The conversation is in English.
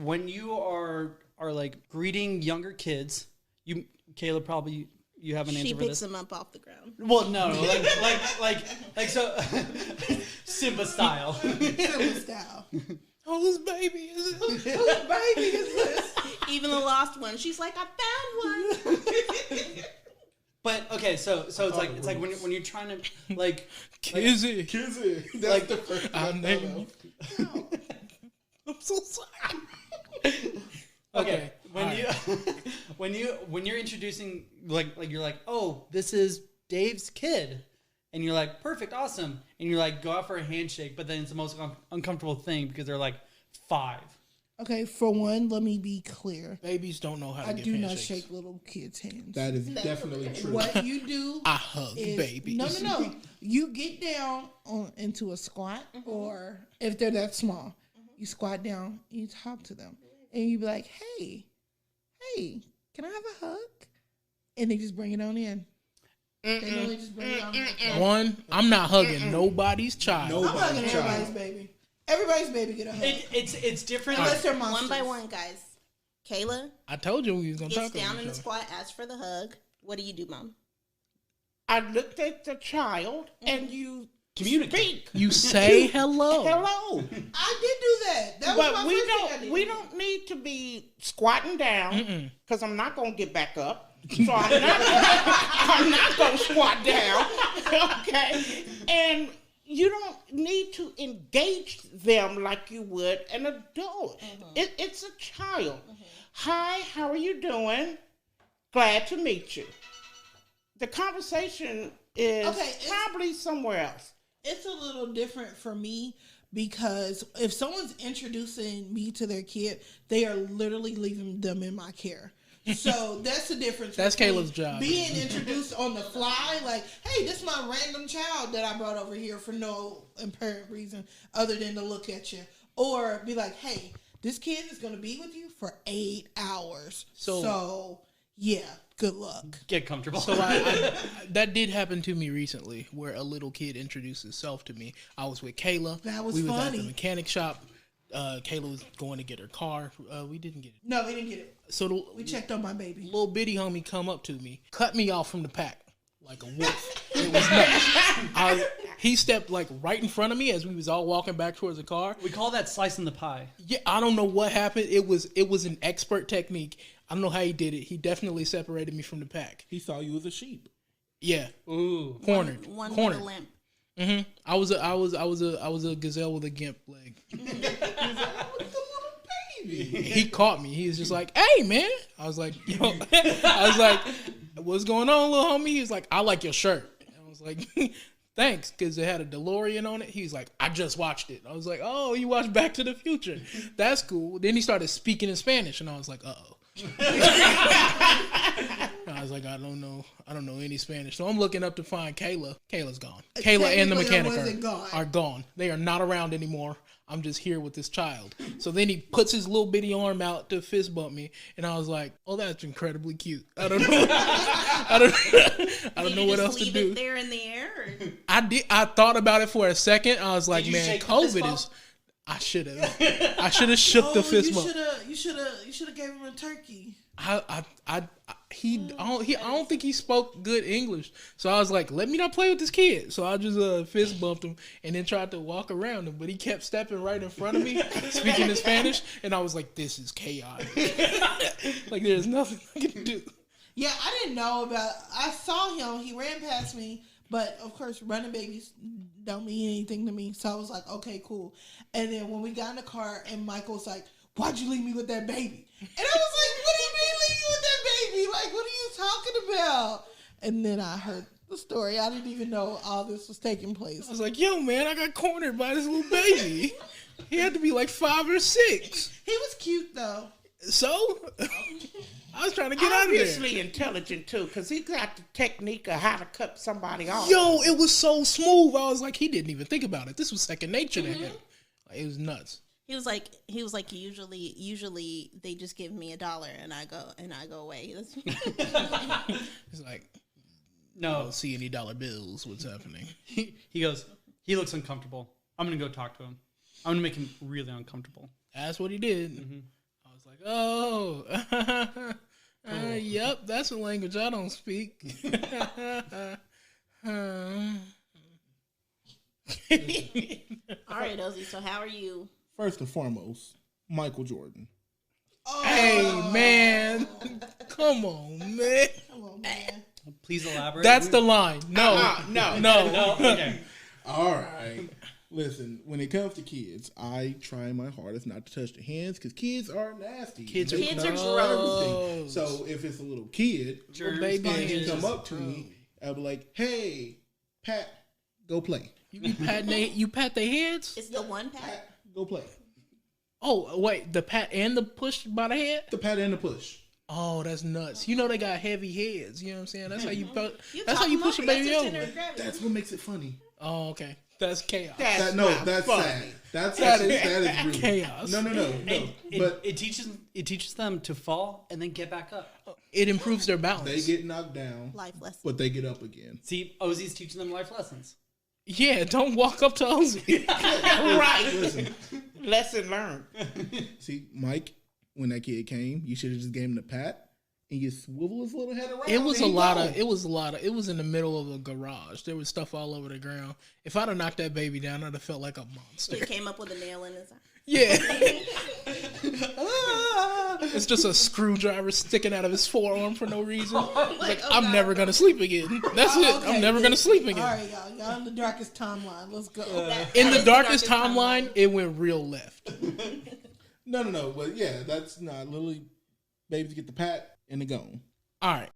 when you are like greeting younger kids, Kayla probably you have an answer She for picks this. them up off the ground. Well, no, like so, Simba style. Simba style. Whose baby is it? Whose baby is this? Even the lost one, she's like, I found one. But okay, so it's like when you're trying to like Kizzy. Kizzy. That's Like, the first I one. named I'm so sorry. okay, when all you when you're introducing like you're like, oh, this is Dave's kid, and you're like, perfect, awesome, and you're like, go out for a handshake, but then it's the most uncomfortable thing because they're like 5. Okay, for one, let me be clear. Babies don't know how to I give do not handshakes. shake little kids' hands. That is definitely true. What you do I hug is babies. no. You get down into a squat, or if they're that small, you squat down, you talk to them, and you be like, "Hey, can I have a hug?" And they just bring it on in. They normally just bring it on in. One, I'm not hugging nobody's child. I'm hugging everybody's baby. Everybody's baby get a hug. It's different. Unless they're One monsters. by one, guys. Kayla I told you we was gonna gets talk down about in the it. squat, asks for the hug. What do you do, Mom? I looked at the child and you Communicate. speak. You say hello. Hello. I did do that. That was But my we first thing I don't did. we don't need to be squatting down because I'm not gonna get back up. So I'm not gonna squat down. Okay. And you don't need to engage them like you would an adult. It's a child. Hi, how are you doing? Glad to meet you. The conversation is it's- probably somewhere else. It's a little different for me because if someone's introducing me to their kid, they are literally leaving them in my care. So that's the difference. That's between Kayla's job. Being introduced on the fly, like, hey, this is my random child that I brought over here for no apparent reason other than to look at you. Or be like, hey, this kid is going to be with you for 8 hours. So yeah, good luck. Get comfortable. So I that did happen to me recently, where a little kid introduced himself to me. I was with Kayla. That was we was at funny. the mechanic shop. Kayla was going to get her car. We didn't get it. No, we didn't get it. So We checked on my baby. little bitty homie come up to me, cut me off from the pack like a wolf. It was nuts. He stepped like right in front of me as we was all walking back towards the car. we call that slicing the pie. Yeah, I don't know what happened. It was an expert technique. I don't know how he did it. He definitely separated me from the pack. He saw you as a sheep. Yeah, Ooh. cornered. One with cornered. a limp. I was a gazelle with a gimp leg. He caught me. He was just like, "Hey, man." I was like, "Yo," I was like, "What's going on, little homie?" He was like, "I like your shirt." I was like, "Thanks," because it had a DeLorean on it. He's like, "I just watched it." I was like, "Oh, you watched Back to the Future? That's cool." Then he started speaking in Spanish, and I was like, "Uh-oh." I was like, I don't know any Spanish. So I'm looking up to find Kayla. Kayla's gone. Kayla and the Technically, I mechanic wasn't gone. are gone. They are not around anymore. I'm just here with this child. So then he puts his little bitty arm out to fist bump me, and I was like, "Oh, that's incredibly cute." I don't know. I don't know what else to Leave do. it there in the air. Or? I thought about it for a second. I was like, Did you man, shake the fist COVID bump? is. I should have shook the fist bump. You should have gave him a turkey. I don't think he spoke good English. So I was like, let me not play with this kid. So I just fist bumped him and then tried to walk around him, but he kept stepping right in front of me, speaking in Spanish, and I was like, this is chaotic. Like there's nothing I can do. Yeah, I didn't know about. I saw him. He ran past me, but of course, running babies don't mean anything to me. So I was like, okay, cool. And then when we got in the car, and Michael was like, "Why'd you leave me with that baby?" And I was like, "What do you mean leave you with that baby? Like, what are you talking about?" And then I heard the story. I didn't even know all this was taking place. I was like, yo, man, I got cornered by this little baby. He had to be like 5 or 6. He was cute though. So I was trying to get out of there. Obviously intelligent too, because he got the technique of how to cut somebody off. Yo, it was so smooth. I was like, he didn't even think about it. This was second nature to him. Like, it was nuts. He was like, usually they just give me $1 and I go away. He's like, I No, don't see any dollar bills. What's happening? he goes. He looks uncomfortable. I'm gonna go talk to him. I'm gonna make him really uncomfortable. That's what he did. was like, oh, yep, that's a language I don't speak. All right, Ozzy. So how are you? First and foremost, Michael Jordan. Hey, man. Come on, man. Come on, man. Please elaborate. That's the line. No. No. no. Okay. All right. Listen, when it comes to kids, I try my hardest not to touch their hands because kids are nasty. Kids are They Kids are touch gross. everything. So if it's a little kid, Germs, baby and he hands. come up to me, I'll be like, "Hey, Pat, go play. You be patting you pat their heads? It's the one pack. Pat, go play." Oh, wait, the pat and the push by the head? The pat and the push. Oh, that's nuts. You know they got heavy heads. You know what I'm saying? That's how you You that's how you talk push a more, baby that's over. center of gravity. That's what makes it funny. Oh, okay. That's chaos. That's That's funny. sad. That That is rude. chaos. No. But It teaches them to fall and then get back up. It improves their balance. they get knocked down, Life lesson. but they get up again. See, Ozzy's teaching them life lessons. Yeah, don't walk up to Ozzy. Right. Listen, Lesson learned. see, Mike, when that kid came, you should have just gave him the pat and you swivel his little head around. It was a and he lot gone. of. It was in the middle of a garage. There was stuff all over the ground. If I'd have knocked that baby down, I'd have felt like a monster. He came up with a nail in his eye. Yeah. It's just a screwdriver sticking out of his forearm for no reason. It's like, I'm never gonna sleep again. That's it. Okay, I'm never gonna sleep All again. right, y'all. Y'all in the darkest timeline. Let's go. In the That is darkest timeline, it went real left. No. But yeah, that's not literally babies get the pat and they gone. All right.